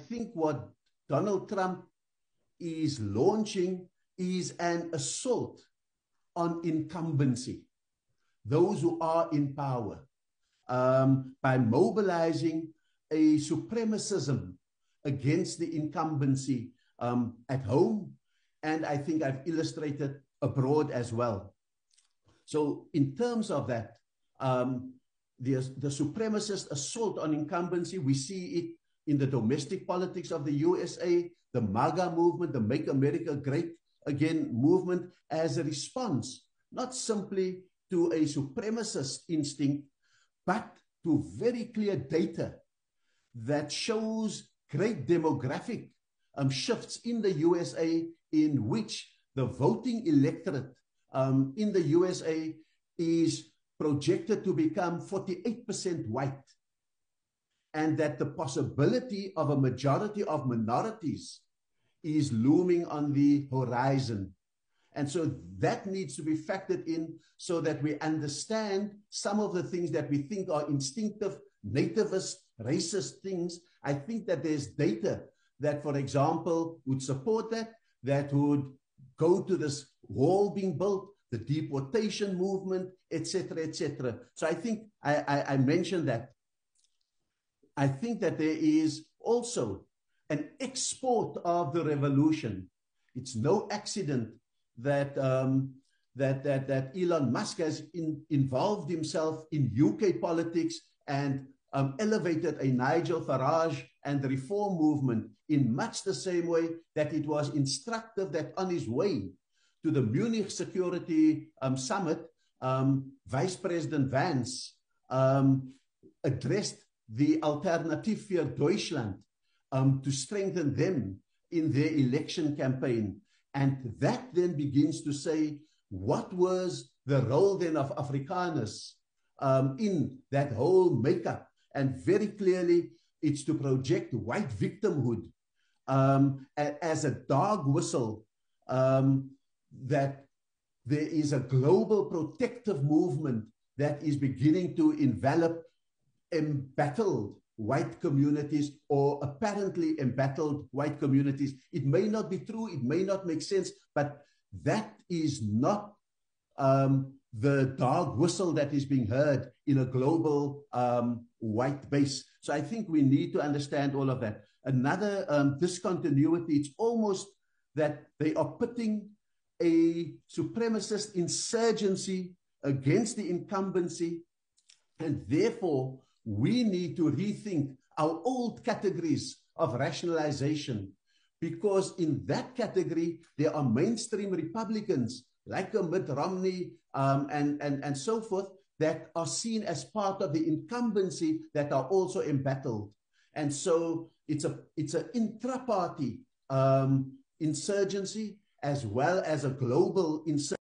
think what Donald Trump is launching is an assault on incumbency, those who are in power, by mobilizing a supremacism against the incumbency at home, and I think I've illustrated abroad as well. So in terms of that, the supremacist assault on incumbency, we see it in the domestic politics of the USA, the MAGA movement, the Make America Great Again movement, as a response, not simply to a supremacist instinct, but to very clear data that shows great demographic shifts in the USA, in which the voting electorate in the USA is projected to become 48% white, and that the possibility of a majority of minorities is looming on the horizon. And so that needs to be factored in so that we understand some of the things that we think are instinctive, nativist, racist things. I think that there's data that, for example, would support that, that would go to this wall being built, the deportation movement, etc., etc. So I think I mentioned that. I think that there is also an export of the revolution. It's no accident that that Elon Musk has involved himself in UK politics and elevated a Nigel Farage and the reform movement in much the same way that it was instructive that on his way to the Munich Security Summit, Vice President Vance addressed the Alternative für Deutschland to strengthen them in their election campaign. And that then begins to say, what was the role then of Afrikaners in that whole makeup? And very clearly, it's to project white victimhood as a dog whistle, that there is a global protective movement that is beginning to envelop embattled white communities, or apparently embattled white communities. It may not be true, it may not make sense, but that is not the dog whistle that is being heard in a global white base. So I think we need to understand all of that. Another discontinuity, it's almost that they are putting a supremacist insurgency against the incumbency, and therefore we need to rethink our old categories of rationalization, because in that category, there are mainstream Republicans like Mitt Romney and so forth that are seen as part of the incumbency that are also embattled. And so it's an intra-party insurgency as well as a global insurgency.